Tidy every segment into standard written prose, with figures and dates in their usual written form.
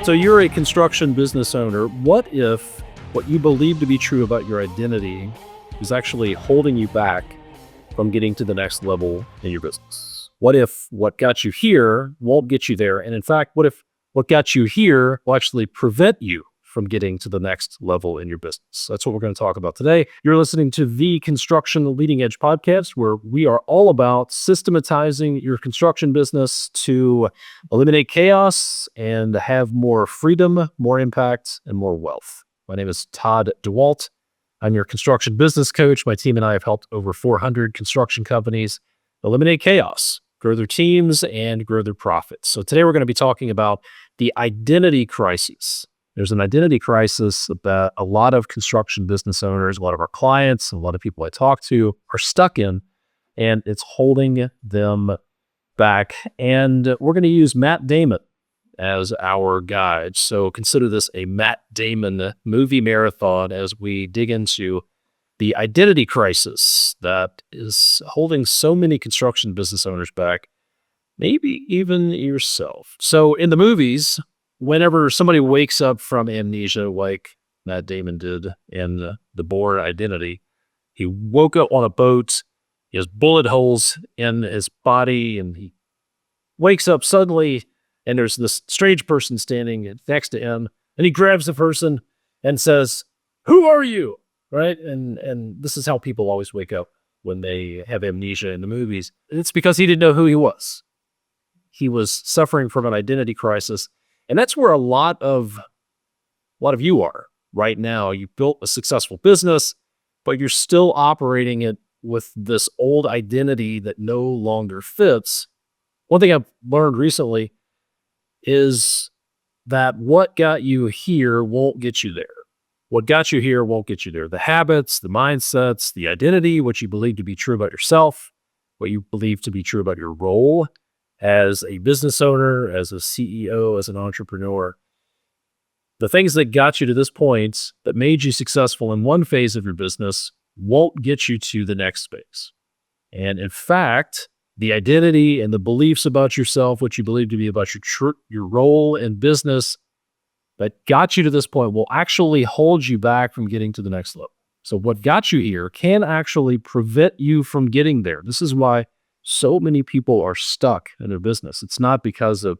So you're a construction business owner. What if what you believe to be true about your identity is actually holding you back from getting to the next level in your business? What if what got you here won't get you there? And in fact, what if what got you here will actually prevent you from getting to the next level in your business? That's what we're going to talk about today. You're listening to the Construction Leading Edge podcast, where we are all about systematizing your construction business to eliminate chaos and have more freedom, more impact, and more wealth. My name is Todd DeWalt. I'm your construction business coach. My team and I have helped over 400 construction companies eliminate chaos, grow their teams, and grow their profits. So today we're going to be talking about the identity crisis. There's an identity crisis that a lot of construction business owners, a lot of our clients, a lot of people I talk to are stuck in, and it's holding them back. And we're going to use Matt Damon as our guide. So consider this a Matt Damon movie marathon as we dig into the identity crisis that is holding so many construction business owners back, maybe even yourself. So in the movies, whenever somebody wakes up from amnesia, like Matt Damon did in The Bourne Identity, he woke up on a boat, he has bullet holes in his body, and he wakes up suddenly, and there's this strange person standing next to him, and he grabs the person and says, "Who are you?" Right? And this is how people always wake up when they have amnesia in the movies. It's because he didn't know who he was. He was suffering from an identity crisis. And that's where a lot of you are right now. You built a successful business, but you're still operating it with this old identity that no longer fits. One thing I've learned recently is that what got you here won't get you there. What got you here won't get you there. The habits, the mindsets, the identity, what you believe to be true about yourself, what you believe to be true about your role as a business owner, as a CEO, as an entrepreneur, the things that got you to this point that made you successful in one phase of your business won't get you to the next phase. And in fact, the identity and the beliefs about yourself, what you believe to be about your role in business that got you to this point will actually hold you back from getting to the next level. So what got you here can actually prevent you from getting there. This is why so many people are stuck in their business. It's not because of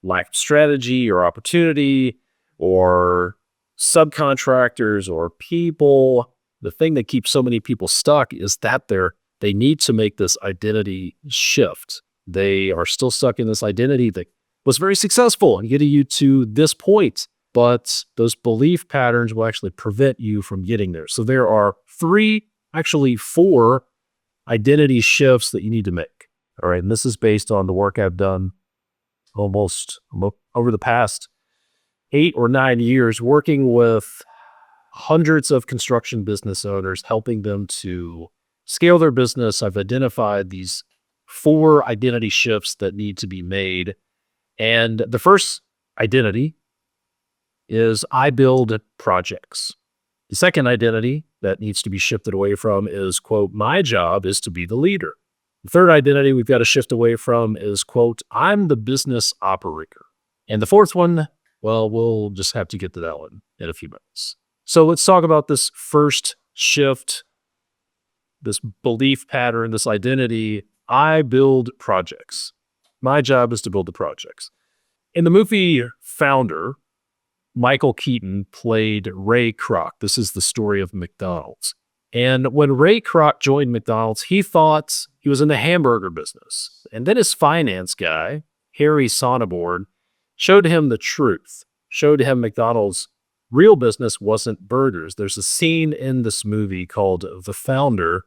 lack of strategy or opportunity or subcontractors or people. The thing that keeps so many people stuck is that they need to make this identity shift. They are still stuck in this identity that was very successful in getting you to this point, but those belief patterns will actually prevent you from getting there. So there are four identity shifts that you need to make. All right. And this is based on the work I've done almost over the past 8 or 9 years, working with hundreds of construction business owners, helping them to scale their business. I've identified these 4 identity shifts that need to be made. And the first identity is I build projects. The second identity that needs to be shifted away from is, quote, my job is to be the leader. The third identity we've got to shift away from is, quote, I'm the business operator. And the fourth one, well, we'll just have to get to that one in a few minutes. So let's talk about this first shift, this belief pattern, this identity. I build projects. My job is to build the projects. In the movie Founder, Michael Keaton played Ray Kroc. This is the story of McDonald's. And when Ray Kroc joined McDonald's, he thought he was in the hamburger business. And then his finance guy, Harry Sonneborn, showed him the truth, showed him McDonald's real business wasn't burgers. There's a scene in this movie called The Founder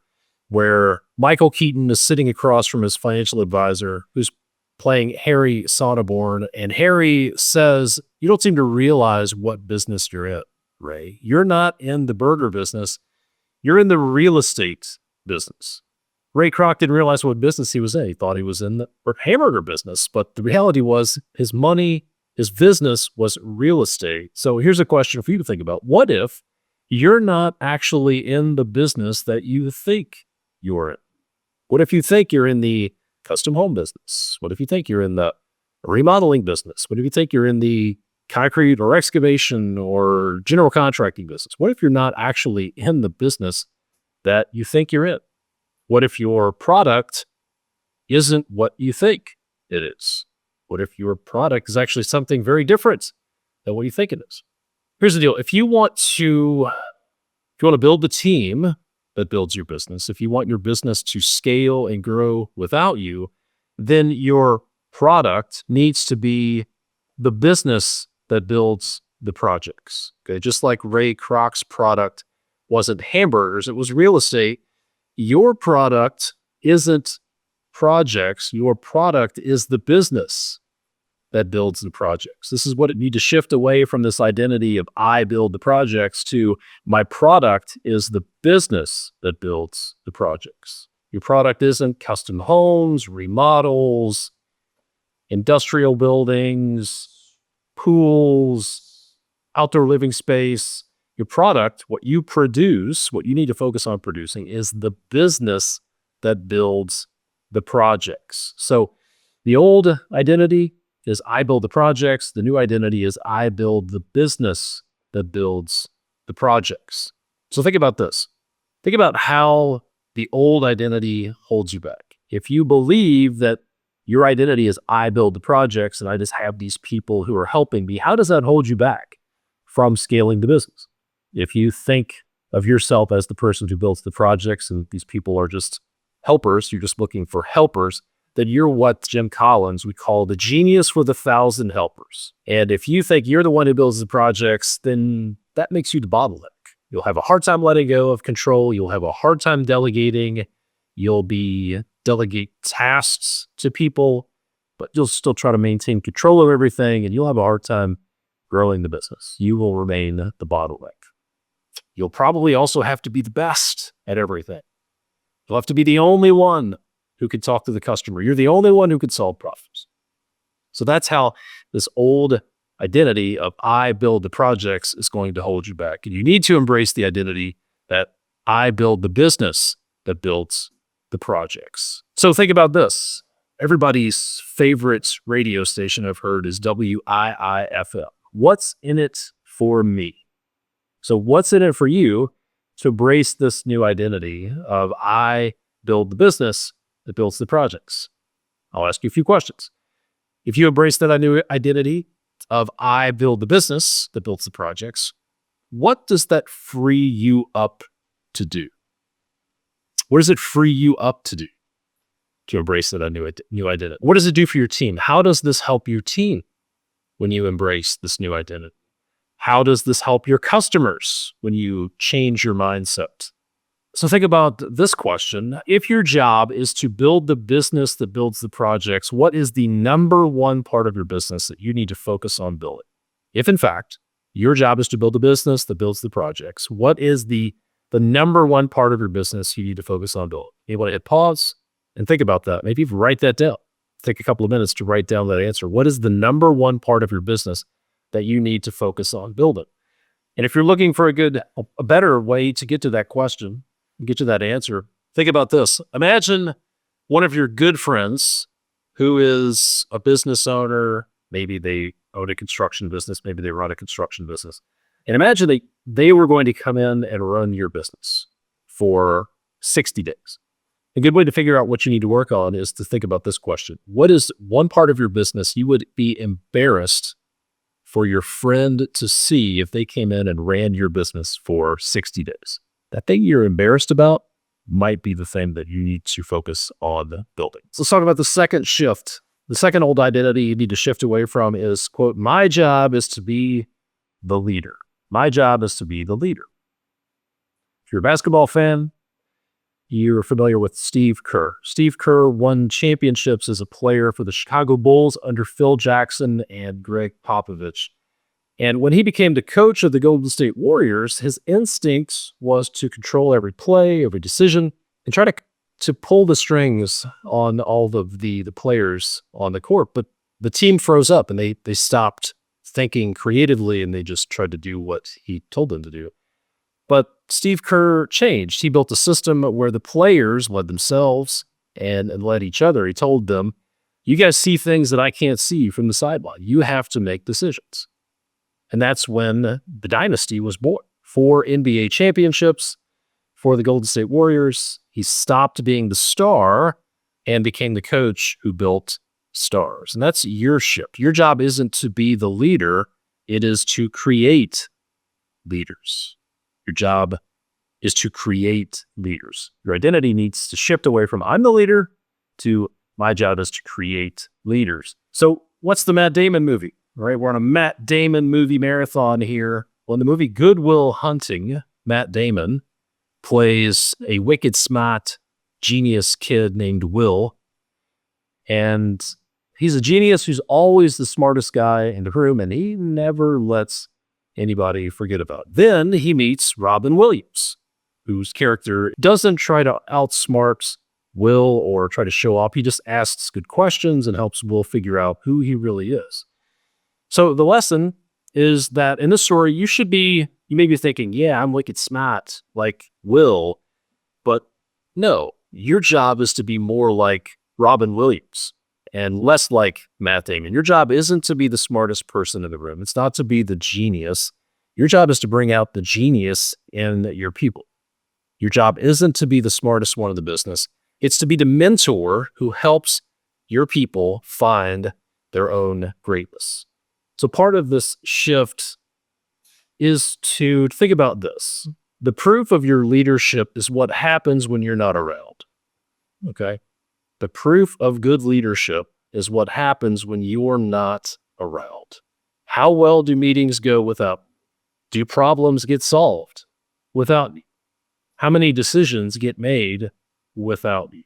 where Michael Keaton is sitting across from his financial advisor who's playing Harry Sonneborn, and Harry says, you don't seem to realize what business you're in, Ray. You're not in the burger business. You're in the real estate business. Ray Kroc didn't realize what business he was in. He thought he was in the hamburger business, but the reality was his business was real estate. So here's a question for you to think about. What if you're not actually in the business that you think you're in? What if you think you're in the custom home business? What if you think you're in the remodeling business? What if you think you're in the concrete or excavation or general contracting business? What if you're not actually in the business that you think you're in? What if your product isn't what you think it is? What if your product is actually something very different than what you think it is? Here's the deal. If you want to build the team that builds your business, if you want your business to scale and grow without you, then your product needs to be the business that builds the projects. Okay. Just like Ray Kroc's product wasn't hamburgers, it was real estate. Your product isn't projects. Your product is the business that builds the projects. This is what it need to shift away from this identity of I build the projects to my product is the business that builds the projects. Your product isn't custom homes, remodels, industrial buildings, pools, outdoor living space. Your product, what you produce, what you need to focus on producing is the business that builds the projects. So the old identity is I build the projects. The new identity is I build the business that builds the projects. So think about this. Think about how the old identity holds you back. If you believe that your identity is I build the projects and I just have these people who are helping me, how does that hold you back from scaling the business? If you think of yourself as the person who builds the projects and these people are just helpers, you're just looking for helpers, then you're what Jim Collins would call the genius with 1,000 helpers. And if you think you're the one who builds the projects, then that makes you the bottleneck. You'll have a hard time letting go of control. You'll have a hard time delegating. You'll delegate tasks to people, but you'll still try to maintain control of everything, and you'll have a hard time growing the business. You will remain the bottleneck. You'll probably also have to be the best at everything. You'll have to be the only one who can talk to the customer. You're the only one who can solve problems. So that's how this old identity of I build the projects is going to hold you back. And you need to embrace the identity that I build the business that builds the projects. So think about this. Everybody's favorite radio station I've heard is WIIFM. What's in it for me? So what's in it for you to embrace this new identity of I build the business that builds the projects? I'll ask you a few questions. If you embrace that new identity of I build the business that builds the projects, what does that free you up to do? What does it free you up to do to embrace that new identity? What does it do for your team? How does this help your team when you embrace this new identity? How does this help your customers when you change your mindset? So think about this question. If your job is to build the business that builds the projects, what is the number one part of your business that you need to focus on building? If in fact, your job is to build the business that builds the projects, what is the number one part of your business you need to focus on building? You want to hit pause and think about that. Maybe even write that down. Take a couple of minutes to write down that answer. What is the number one part of your business that you need to focus on building? And if you're looking for a better way to get to that question, get to that answer, think about this. Imagine one of your good friends who is a business owner. Maybe they own a construction business. Maybe they run a construction business. And imagine they were going to come in and run your business for 60 days. A good way to figure out what you need to work on is to think about this question. What is one part of your business you would be embarrassed for your friend to see if they came in and ran your business for 60 days? That thing you're embarrassed about might be the thing that you need to focus on building. So let's talk about the second shift. The second old identity you need to shift away from is, quote, my job is to be the leader. My job is to be the leader. If you're a basketball fan, you're familiar with Steve Kerr. Steve Kerr won championships as a player for the Chicago Bulls under Phil Jackson and Greg Popovich. And when he became the coach of the Golden State Warriors, his instinct was to control every play, every decision, and try to pull the strings on all of the players on the court. But the team froze up and they stopped thinking creatively and they just tried to do what he told them to do. But Steve Kerr changed. He built a system where the players led themselves and led each other. He told them, you guys see things that I can't see from the sideline. You have to make decisions. And that's when the dynasty was born. 4 NBA championships for the Golden State Warriors. He stopped being the star and became the coach who built stars. And that's your shift. Your job isn't to be the leader, it is to create leaders. Your job is to create leaders. Your identity needs to shift away from I'm the leader to my job is to create leaders. So what's the Matt Damon movie? All right, we're on a Matt Damon movie marathon here. Well, in the movie Good Will Hunting, Matt Damon plays a wicked smart genius kid named Will. And he's a genius who's always the smartest guy in the room, and he never lets anybody forget about it. Then he meets Robin Williams, whose character doesn't try to outsmart Will or try to show off. He just asks good questions and helps Will figure out who he really is. So the lesson is that in this story, you may be thinking, yeah, I'm wicked smart like Will, but no, your job is to be more like Robin Williams and less like Matt Damon. Your job isn't to be the smartest person in the room. It's not to be the genius. Your job is to bring out the genius in your people. Your job isn't to be the smartest one in the business. It's to be the mentor who helps your people find their own greatness. So part of this shift is to think about this. The proof of your leadership is what happens when you're not around. Okay? The proof of good leadership is what happens when you're not around. How well do meetings go without you? Do problems get solved without you? How many decisions get made without you?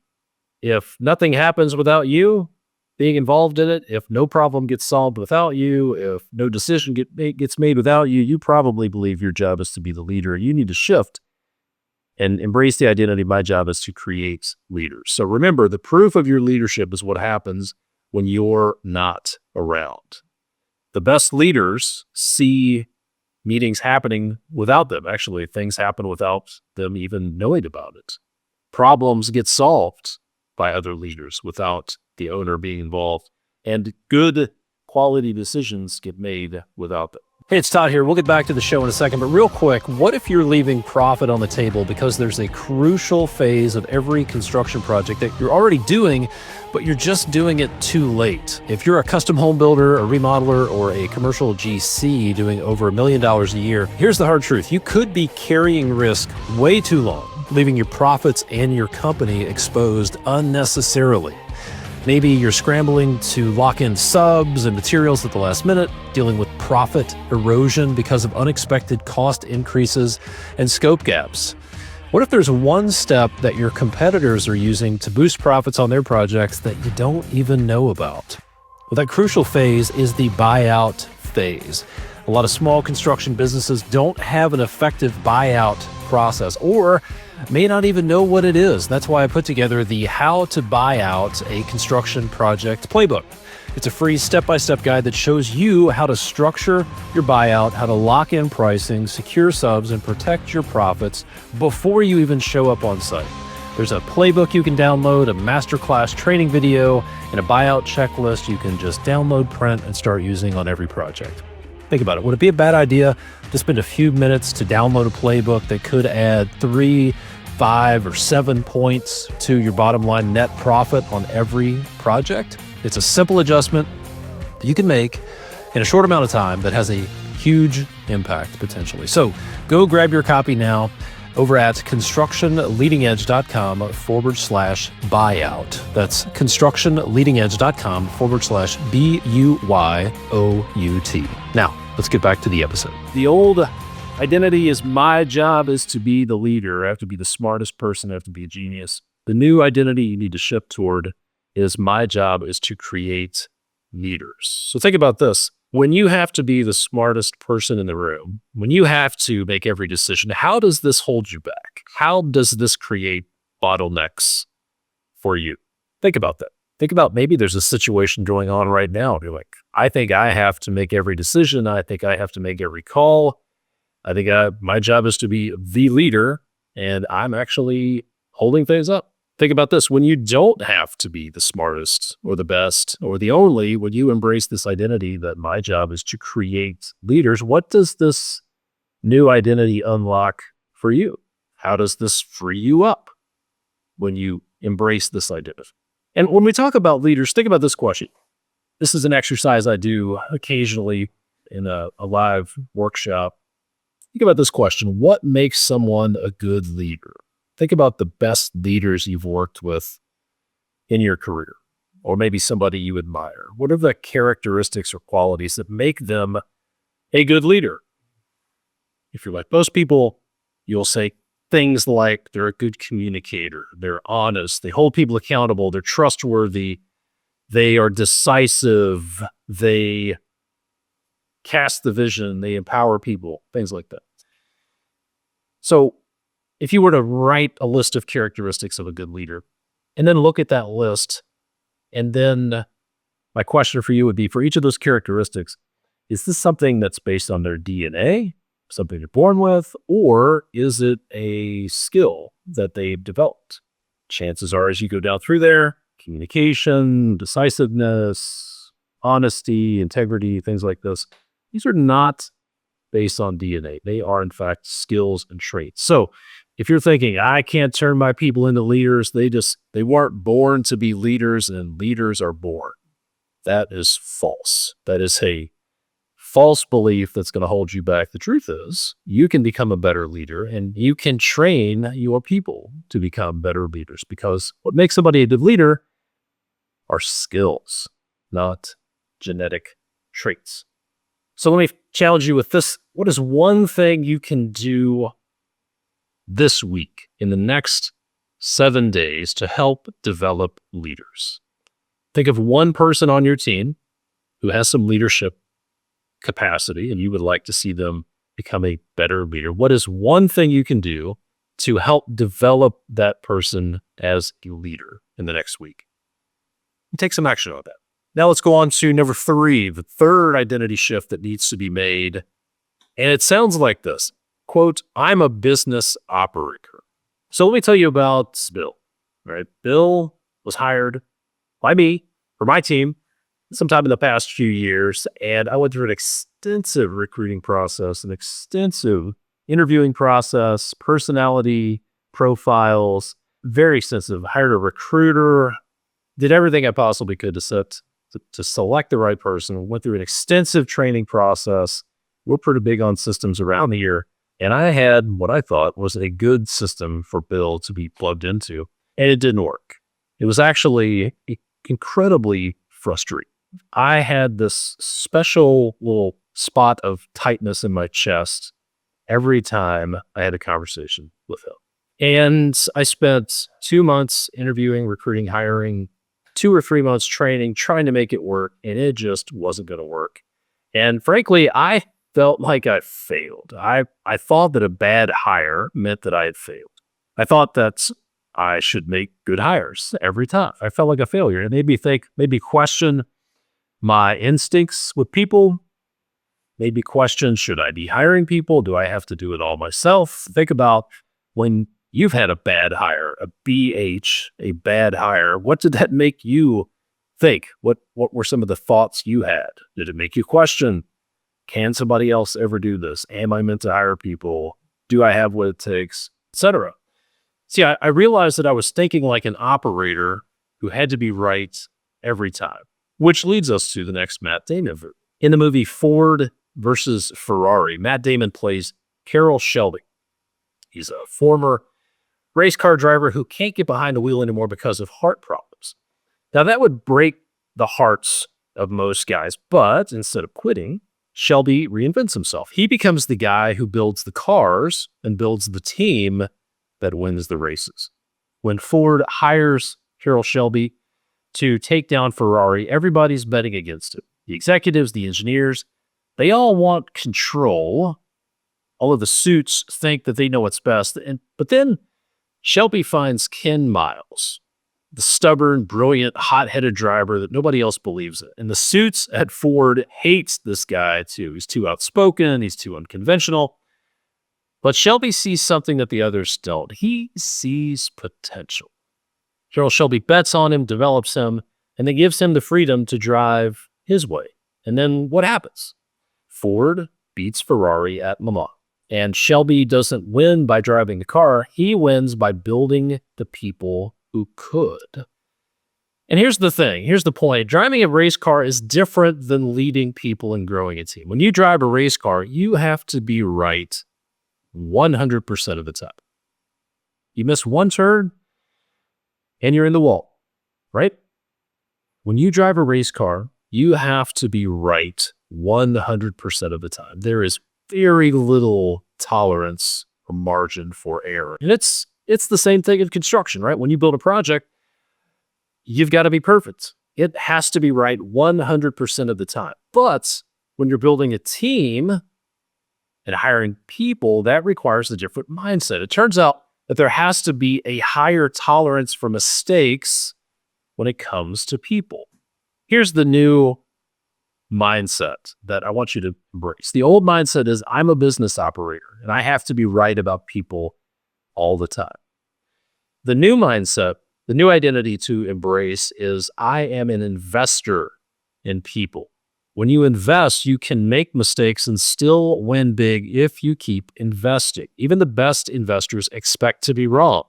If nothing happens without you being involved in it, if no problem gets solved without you, if no decision gets made without you, you probably believe your job is to be the leader. You need to shift and embrace the identity. My job is to create leaders. So remember, the proof of your leadership is what happens when you're not around. The best leaders see meetings happening without them. Actually, things happen without them even knowing about it. Problems get solved by other leaders without the owner being involved. And good quality decisions get made without them. Hey, it's Todd here. We'll get back to the show in a second, but real quick, what if you're leaving profit on the table because there's a crucial phase of every construction project that you're already doing, but you're just doing it too late? If you're a custom home builder, a remodeler, or a commercial GC doing over $1 million a year, here's the hard truth. You could be carrying risk way too long, leaving your profits and your company exposed unnecessarily. Maybe you're scrambling to lock in subs and materials at the last minute, dealing with profit erosion because of unexpected cost increases and scope gaps. What if there's one step that your competitors are using to boost profits on their projects that you don't even know about? Well, that crucial phase is the buyout phase. A lot of small construction businesses don't have an effective buyout process or may not even know what it is. That's why I put together the How to Buy Out a Construction Project Playbook. It's a free step-by-step guide that shows you how to structure your buyout, how to lock in pricing, secure subs, and protect your profits before you even show up on site. There's a playbook you can download, a masterclass training video, and a buyout checklist you can just download, print, and start using on every project. Think about it. Would it be a bad idea to spend a few minutes to download a playbook that could add 3, 5, or 7 points to your bottom line net profit on every project? It's a simple adjustment that you can make in a short amount of time that has a huge impact potentially. So go grab your copy now over at constructionleadingedge.com/buyout. That's constructionleadingedge.com/BUYOUT. Now, let's get back to the episode. The old identity is my job is to be the leader. I have to be the smartest person. I have to be a genius. The new identity you need to shift toward is my job is to create leaders. So think about this. When you have to be the smartest person in the room, when you have to make every decision, how does this hold you back? How does this create bottlenecks for you? Think about that. Think about maybe there's a situation going on right now. You're like, I think I have to make every decision. I think I have to make every call. I think my job is to be the leader, and I'm actually holding things up. Think about this. When you don't have to be the smartest or the best or the only, when you embrace this identity that my job is to create leaders, what does this new identity unlock for you? How does this free you up when you embrace this identity? And when we talk about leaders, think about this question. This is an exercise I do occasionally in a live workshop. Think about this question. What makes someone a good leader? Think about the best leaders you've worked with in your career, or maybe somebody you admire. What are the characteristics or qualities that make them a good leader? If you're like most people, you'll say things like they're a good communicator, they're honest, they hold people accountable, they're trustworthy, they are decisive, they cast the vision, they empower people, things like that. So if you were to write a list of characteristics of a good leader and then look at that list, and then my question for you would be, for each of those characteristics, is this something that's based on their DNA, something they're born with, or is it a skill that they've developed? Chances are, as you go down through there, communication, decisiveness, honesty, integrity, things like this, these are not based on DNA. They are, in fact, skills and traits. So if you're thinking, I can't turn my people into leaders, they weren't born to be leaders and leaders are born. That is false. That is a false belief that's going to hold you back. The truth is, you can become a better leader and you can train your people to become better leaders, because what makes somebody a good leader are skills, not genetic traits. So let me challenge you with this. What is one thing you can do this week, in the next 7 days, to help develop leaders? Think of one person on your team who has some leadership capacity and you would like to see them become a better leader. What is one thing you can do to help develop that person as a leader in the next week? And take some action on that. Now let's go on to number 3, the third identity shift that needs to be made. And it sounds like this. Quote, I'm a business operator. So let me tell you about Bill. All right. Bill was hired by me for my team sometime in the past few years. And I went through an extensive recruiting process, an extensive interviewing process, personality profiles, very extensive. Hired a recruiter, did everything I possibly could to select the right person, went through an extensive training process. We're pretty big on systems around here. And I had what I thought was a good system for Bill to be plugged into, and it didn't work. It was actually incredibly frustrating. I had this special little spot of tightness in my chest every time I had a conversation with him. And I spent 2 months interviewing, recruiting, hiring, 2 or 3 months training, trying to make it work, and it just wasn't going to work. And frankly, I felt like I failed. I thought that a bad hire meant that I had failed. I thought that I should make good hires every time. I felt like a failure. It made me think, maybe question my instincts with people, maybe question, should I be hiring people? Do I have to do it all myself? Think about when you've had a bad hire, a BH, a bad hire. What did that make you think? What were some of the thoughts you had? Did it make you question, can somebody else ever do this? Am I meant to hire people? Do I have what it takes? Etc. See, I realized that I was thinking like an operator who had to be right every time, which leads us to the next Matt Damon movie. In the movie Ford versus Ferrari, Matt Damon plays Carroll Shelby. He's a former race car driver who can't get behind the wheel anymore because of heart problems. Now, that would break the hearts of most guys, but instead of quitting, Shelby reinvents himself. He becomes the guy who builds the cars and builds the team that wins the races. When Ford hires Carroll Shelby to take down Ferrari, everybody's betting against him. The executives, the engineers, they all want control. All of the suits think that they know what's best. But then Shelby finds Ken Miles, the stubborn, brilliant, hot-headed driver that nobody else believes in. And the suits at Ford hates this guy too. He's too outspoken. He's too unconventional. But Shelby sees something that the others don't. He sees potential. Charles Shelby bets on him, develops him, and then gives him the freedom to drive his way. And then what happens? Ford beats Ferrari at Le Mans. And Shelby doesn't win by driving the car. He wins by building the people who could. And here's the thing. Here's the point. Driving a race car is different than leading people and growing a team. When you drive a race car, you have to be right 100% of the time. You miss one turn and you're in the wall, right? When you drive a race car, you have to be right 100% of the time. There is very little tolerance or margin for error. And it's the same thing in construction, right? When you build a project, you've got to be perfect. It has to be right 100% of the time. But when you're building a team and hiring people, that requires a different mindset. It turns out that there has to be a higher tolerance for mistakes when it comes to people. Here's the new mindset that I want you to embrace. The old mindset is I'm a business operator and I have to be right about people all the time. The new mindset, the new identity to embrace is I am an investor in people. When you invest, you can make mistakes and still win big if you keep investing. Even the best investors expect to be wrong.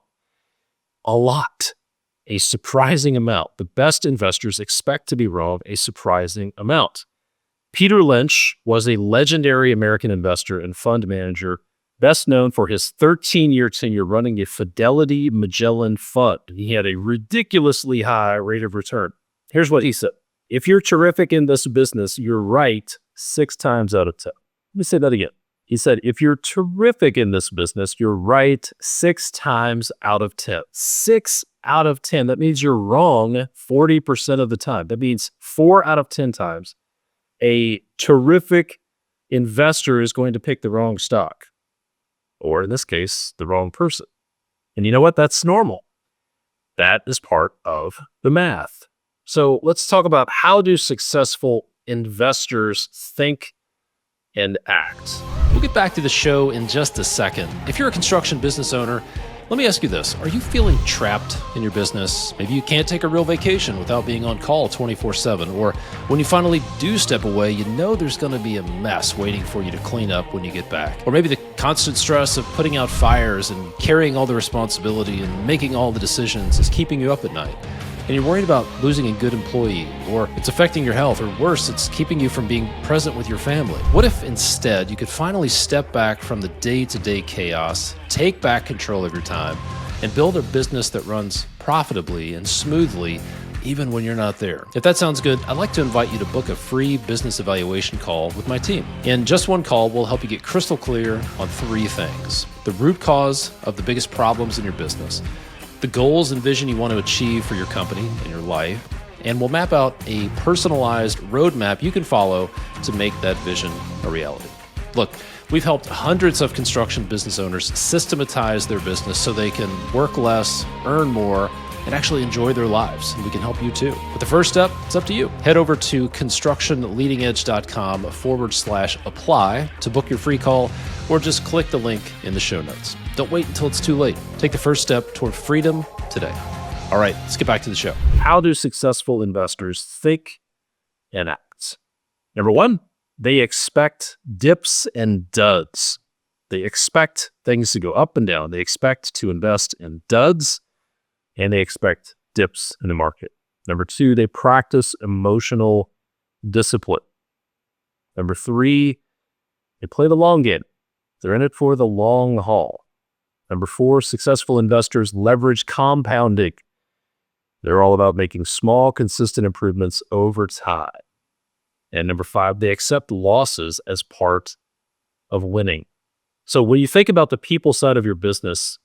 A lot. A surprising amount. The best investors expect to be wrong a surprising amount. Peter Lynch was a legendary American investor and fund manager, best known for his 13-year tenure running a Fidelity Magellan fund. He had a ridiculously high rate of return. Here's what he said. If you're terrific in this business, you're right 6 times out of 10. Let me say that again. He said, if you're terrific in this business, you're right 6 times out of 10. 6 out of 10. That means you're wrong 40% of the time. That means 4 out of 10 times a terrific investor is going to pick the wrong stock, or in this case, the wrong person. And you know what? That's normal. That is part of the math. So let's talk about how do successful investors think and act. We'll get back to the show in just a second. If you're a construction business owner, let me ask you this. Are you feeling trapped in your business? Maybe you can't take a real vacation without being on call 24/7. Or when you finally do step away, you know there's going to be a mess waiting for you to clean up when you get back. Or maybe the constant stress of putting out fires and carrying all the responsibility and making all the decisions is keeping you up at night. And you're worried about losing a good employee, or it's affecting your health, or worse, it's keeping you from being present with your family. What if instead you could finally step back from the day-to-day chaos, take back control of your time, and build a business that runs profitably and smoothly even when you're not there? If that sounds good, I'd like to invite you to book a free business evaluation call with my team. In just one call, we'll help you get crystal clear on 3 things: the root cause of the biggest problems in your business, the goals and vision you want to achieve for your company and your life, and we'll map out a personalized roadmap you can follow to make that vision a reality. Look, we've helped hundreds of construction business owners systematize their business so they can work less, earn more, and actually enjoy their lives. And we can help you too. But the first step, it's up to you. Head over to constructionleadingedge.com/apply to book your free call, or just click the link in the show notes. Don't wait until it's too late. Take the first step toward freedom today. All right, let's get back to the show. How do successful investors think and act? Number 1, they expect dips and duds. They expect things to go up and down. They expect to invest in duds, and they expect dips in the market. Number 2, they practice emotional discipline. Number 3, they play the long game. They're in it for the long haul. Number 4, successful investors leverage compounding. They're all about making small, consistent improvements over time. And number 5, they accept losses as part of winning. So when you think about the people side of your business,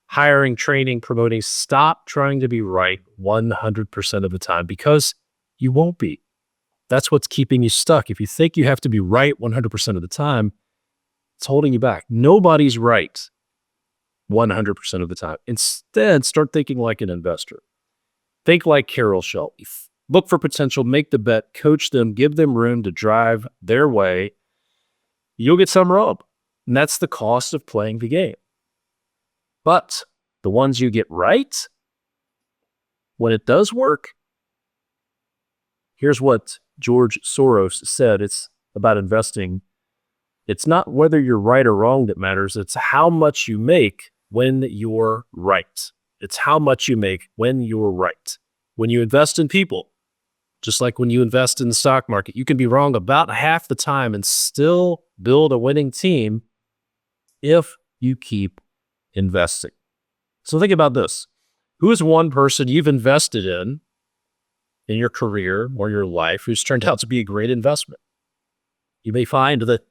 hiring, training, promoting, stop trying to be right 100% of the time, because you won't be. That's what's keeping you stuck. If you think you have to be right 100% of the time, it's holding you back. Nobody's right 100% of the time. Instead, start thinking like an investor. Think like Carol Shelby. Look for potential, make the bet, coach them, give them room to drive their way. You'll get some wrong, and that's the cost of playing the game. But the ones you get right, when it does work, here's what George Soros said. It's about investing. It's not whether you're right or wrong that matters. It's how much you make when you're right. It's how much you make when you're right. When you invest in people, just like when you invest in the stock market, you can be wrong about half the time and still build a winning team if you keep investing. So think about this. Who is one person you've invested in your career or your life who's turned out to be a great investment? You may find that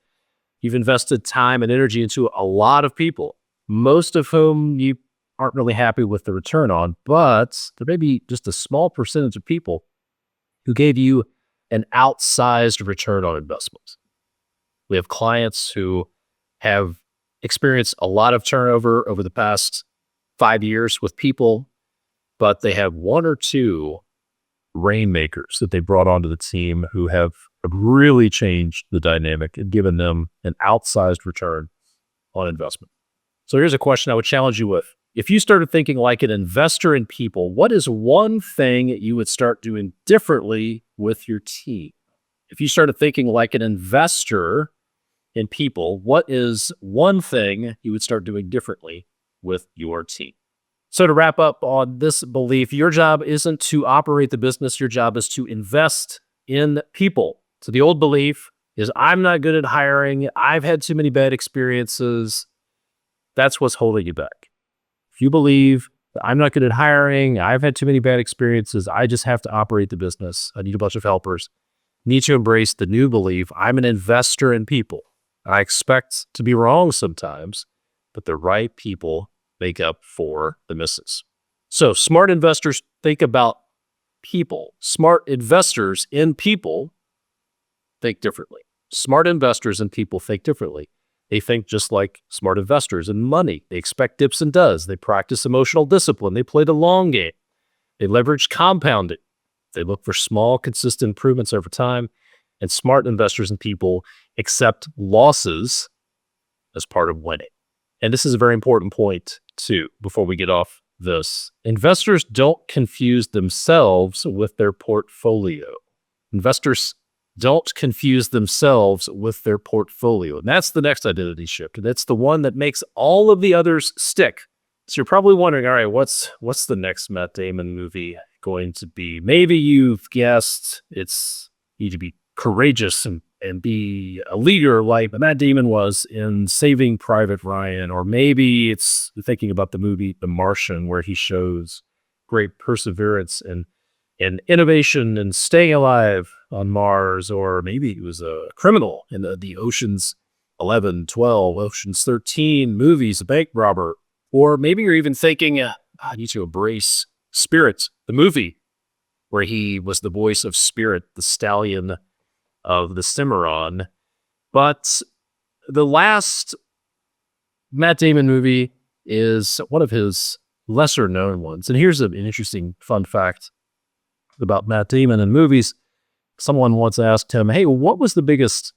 you've invested time and energy into a lot of people, most of whom you aren't really happy with the return on, but there may be just a small percentage of people who gave you an outsized return on investment. We have clients who have experienced a lot of turnover over the past 5 years with people, but they have one or two rainmakers that they brought onto the team who have really changed the dynamic and given them an outsized return on investment. So here's a question I would challenge you with. If you started thinking like an investor in people, what is one thing you would start doing differently with your team? If you started thinking like an investor in people, what is one thing you would start doing differently with your team? So to wrap up on this belief, your job isn't to operate the business. Your job is to invest in people. So the old belief is I'm not good at hiring. I've had too many bad experiences. That's what's holding you back. If you believe that I'm not good at hiring, I've had too many bad experiences, I just have to operate the business, I need a bunch of helpers, need to embrace the new belief, I'm an investor in people. I expect to be wrong sometimes, but the right people make up for the misses. So smart investors think about people. Smart investors in people think differently. Smart investors in people think differently. They think just like smart investors in money. They expect dips and does. They practice emotional discipline. They play the long game. They leverage compounding. They look for small, consistent improvements over time. And smart investors in people accept losses as part of winning. And this is a very important point, too, before we get off this. Investors don't confuse themselves with their portfolio. Investors don't confuse themselves with their portfolio. And that's the next identity shift. And that's the one that makes all of the others stick. So you're probably wondering, all right, what's the next Matt Damon movie going to be? Maybe you've guessed it's you need to be courageous and be a leader like Matt Damon was in Saving Private Ryan. Or maybe it's thinking about the movie The Martian, where he shows great perseverance and innovation and staying alive on Mars. Or maybe he was a criminal in the Ocean's 11, 12, Ocean's 13 movies, a bank robber. Or maybe you're even thinking, I need to embrace Spirit, the movie, where he was the voice of Spirit, the stallion of the Cimarron. But the last Matt Damon movie is one of his lesser known ones. And here's an interesting fun fact about Matt Damon in movies. Someone once asked him, hey, what was the biggest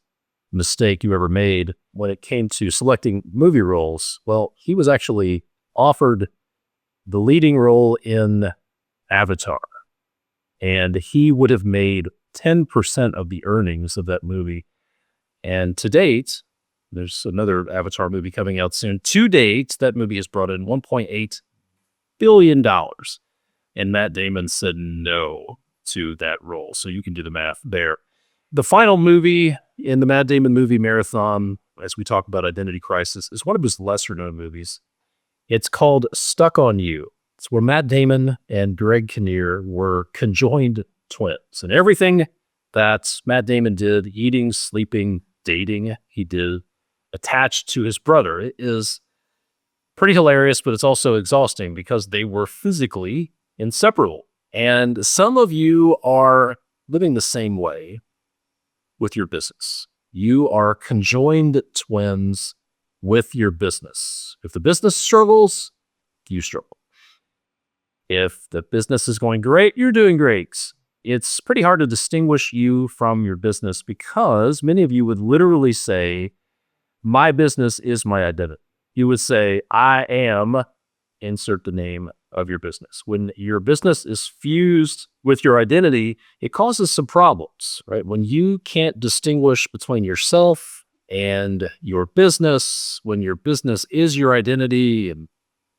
mistake you ever made when it came to selecting movie roles? Well, he was actually offered the leading role in Avatar, and he would have made 10% of the earnings of that movie. And to date, there's another Avatar movie coming out soon. To date, that movie has brought in $1.8 billion. And Matt Damon said no to that role. So you can do the math there. The final movie in the Matt Damon movie marathon, as we talk about identity crisis, is one of his lesser known movies. It's called Stuck on You. It's where Matt Damon and Greg Kinnear were conjoined twins. And everything that Matt Damon did, eating, sleeping, dating, he did attached to his brother. It is pretty hilarious, but it's also exhausting because they were physically inseparable. And some of you are living the same way with your business. You are conjoined twins with your business. If the business struggles, you struggle. If the business is going great, you're doing great. It's pretty hard to distinguish you from your business because many of you would literally say, my business is my identity. You would say, I am, insert the name, of your business. When your business is fused with your identity, it causes some problems, right? When you can't distinguish between yourself and your business, when your business is your identity and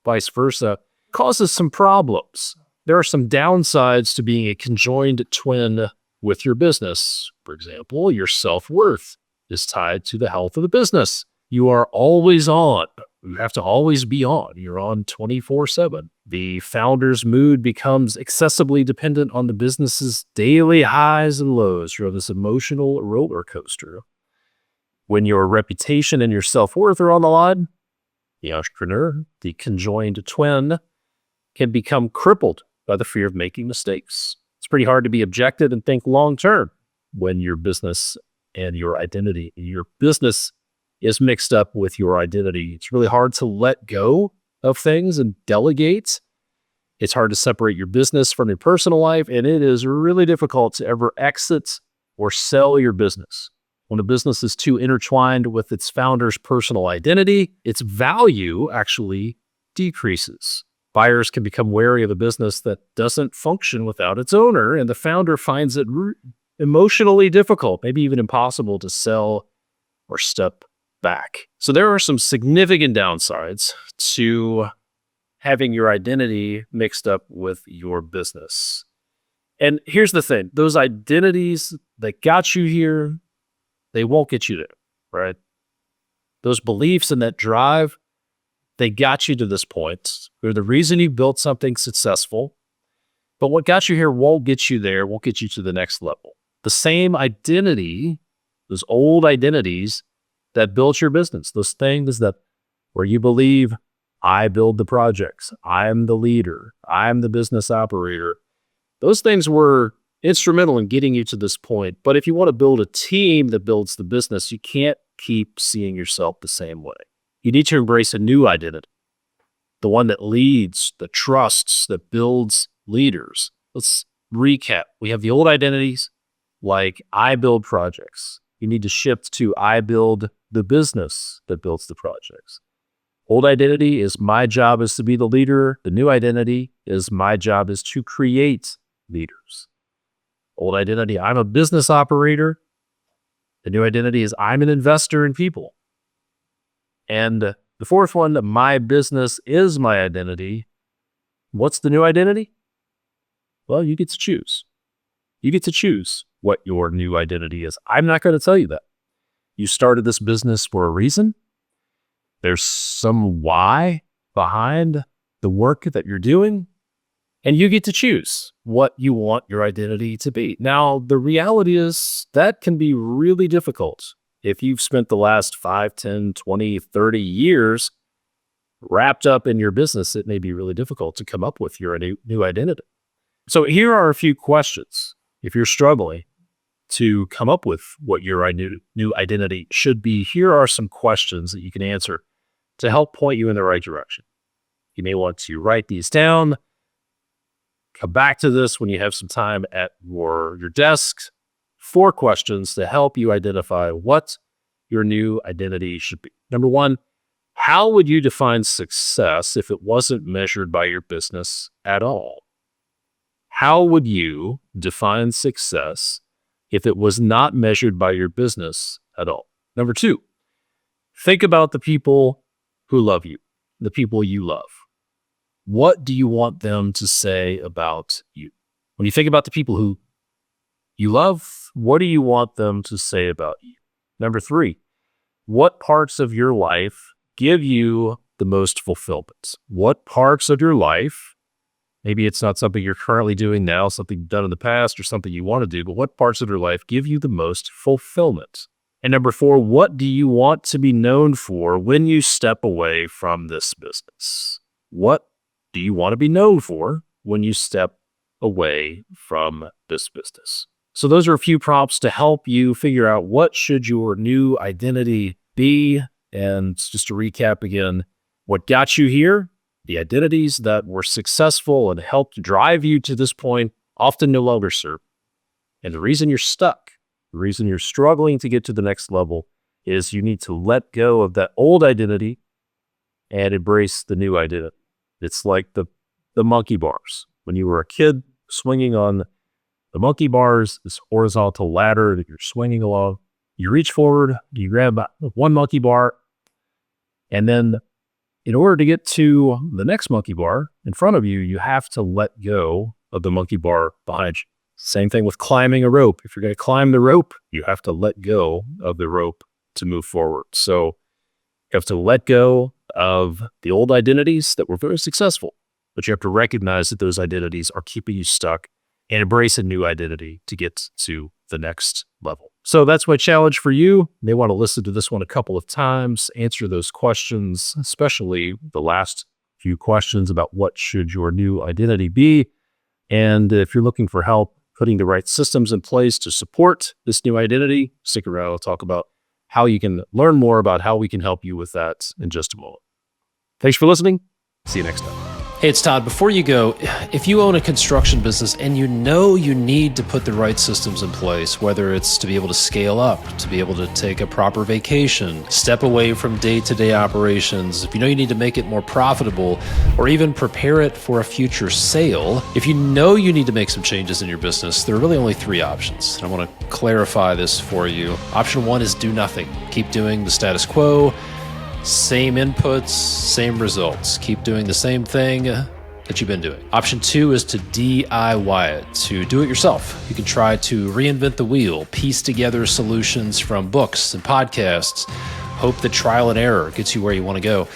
vice versa, it causes some problems. There are some downsides to being a conjoined twin with your business. For example, your self-worth is tied to the health of the business. You are always on. You have to always be on. You're on 24/7. The founder's mood becomes excessively dependent on the business's daily highs and lows. You're on this emotional roller coaster. When your reputation and your self-worth are on the line, the entrepreneur, the conjoined twin, can become crippled by the fear of making mistakes. It's pretty hard to be objective and think long-term when your business and your identity, your business is mixed up with your identity. It's really hard to let go of things and delegate. It's hard to separate your business from your personal life, and it is really difficult to ever exit or sell your business. When a business is too intertwined with its founder's personal identity, its value actually decreases. Buyers can become wary of a business that doesn't function without its owner, and the founder finds it emotionally difficult, maybe even impossible to sell or step back. So there are some significant downsides to having your identity mixed up with your business. And here's the thing, those identities that got you here, they won't get you there, right? Those beliefs and that drive, they got you to this point. They're the reason you built something successful. But what got you here won't get you there, won't get you to the next level. The same identity, those old identities that built your business, those things that where you believe, I build the projects, I'm the leader, I'm the business operator. Those things were instrumental in getting you to this point. But if you want to build a team that builds the business, you can't keep seeing yourself the same way. You need to embrace a new identity, the one that leads, that trusts, that builds leaders. Let's recap. We have the old identities like I build projects. You need to shift to I build the business that builds the projects. Old identity is my job is to be the leader. The new identity is my job is to create leaders. Old identity, I'm a business operator. The new identity is I'm an investor in people. And the fourth one, my business is my identity. What's the new identity? Well, you get to choose. You get to choose what your new identity is. I'm not going to tell you that. You started this business for a reason. There's some why behind the work that you're doing, and you get to choose what you want your identity to be. Now, the reality is that can be really difficult. If you've spent the last 5, 10, 20, 30 years wrapped up in your business, it may be really difficult to come up with your new identity. So here are a few questions. If you're struggling to come up with what your new identity should be, here are some questions that you can answer to help point you in the right direction. You may want to write these down, come back to this when you have some time at your desk. 4 questions to help you identify what your new identity should be. Number 1, how would you define success if it wasn't measured by your business at all? How would you define success if it was not measured by your business at all? Number 2, think about the people who love you, the people you love. What do you want them to say about you? When you think about the people who you love, what do you want them to say about you? Number 3, what parts of your life give you the most fulfillment? What parts of your life, maybe it's not something you're currently doing now, something you've done in the past or something you want to do, but what parts of your life give you the most fulfillment? And number 4, what do you want to be known for when you step away from this business? What do you want to be known for when you step away from this business? So those are a few prompts to help you figure out what should your new identity be. And just to recap again, what got you here, the identities that were successful and helped drive you to this point often no longer serve. And the reason you're stuck, the reason you're struggling to get to the next level is you need to let go of that old identity and embrace the new identity. It's like the the monkey bars. When you were a kid, swinging on the monkey bars, this horizontal ladder that you're swinging along, you reach forward, you grab one monkey bar, and then in order to get to the next monkey bar in front of you, you have to let go of the monkey bar behind you. Same thing with climbing a rope. If you're going to climb the rope, you have to let go of the rope to move forward. So you have to let go of the old identities that were very successful, but you have to recognize that those identities are keeping you stuck and embrace a new identity to get to the next level. So that's my challenge for you. You may want to listen to this one a couple of times, answer those questions, especially the last few questions about what should your new identity be. And if you're looking for help putting the right systems in place to support this new identity, stick around. I'll talk about how you can learn more about how we can help you with that in just a moment. Thanks for listening. See you next time. Hey, it's Todd. Before you go, if you own a construction business and you know you need to put the right systems in place, whether it's to be able to scale up, to be able to take a proper vacation, step away from day-to-day operations, if you know you need to make it more profitable, or even prepare it for a future sale, if you know you need to make some changes in your business, there are really only three options. And I want to clarify this for you. Option one is do nothing. Keep doing the status quo. Same inputs, same results. Keep doing the same thing that you've been doing. Option two is to DIY it, to do it yourself. You can try to reinvent the wheel, piece together solutions from books and podcasts, hope that trial and error gets you where you want to go.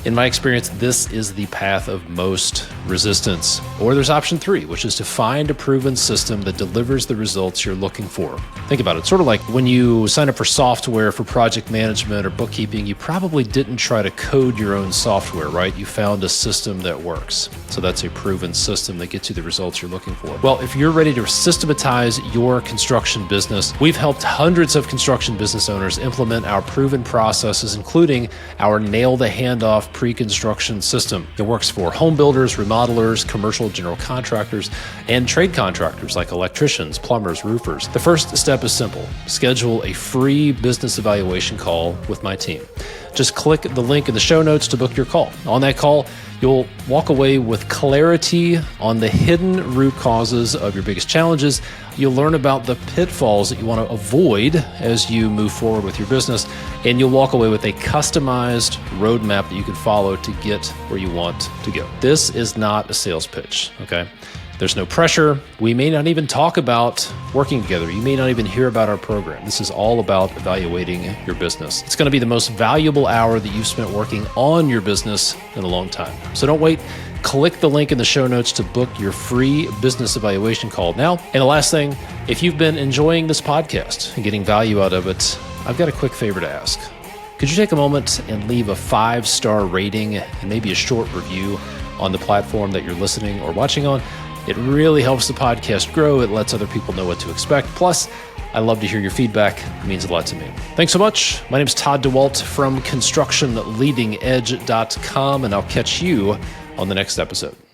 In my experience, this is the path of most resistance. Or there's option three, which is to find a proven system that delivers the results you're looking for. Think about it. It's sort of like when you sign up for software for project management or bookkeeping, you probably didn't try to code your own software, right? You found a system that works. So that's a proven system that gets you the results you're looking for. Well, if you're ready to systematize your construction business, we've helped hundreds of construction business owners implement our proven processes, including our Nail the Handoff pre-construction system. It works for home builders, remodelers, commercial general contractors, and trade contractors like electricians, plumbers, roofers. The first step is simple. Schedule a free business evaluation call with my team. Just click the link in the show notes to book your call. On that call, you'll walk away with clarity on the hidden root causes of your biggest challenges. You'll learn about the pitfalls that you want to avoid as you move forward with your business, and you'll walk away with a customized roadmap that you can follow to get where you want to go. This is not a sales pitch, okay? There's no pressure. We may not even talk about working together. You may not even hear about our program. This is all about evaluating your business. It's going to be the most valuable hour that you've spent working on your business in a long time. So don't wait. Click the link in the show notes to book your free business evaluation call now. And the last thing, if you've been enjoying this podcast and getting value out of it, I've got a quick favor to ask. Could you take a moment and leave a 5-star rating and maybe a short review on the platform that you're listening or watching on? It really helps the podcast grow. It lets other people know what to expect. Plus, I love to hear your feedback. It means a lot to me. Thanks so much. My name is Todd DeWalt from ConstructionLeadingEdge.com, and I'll catch you on the next episode.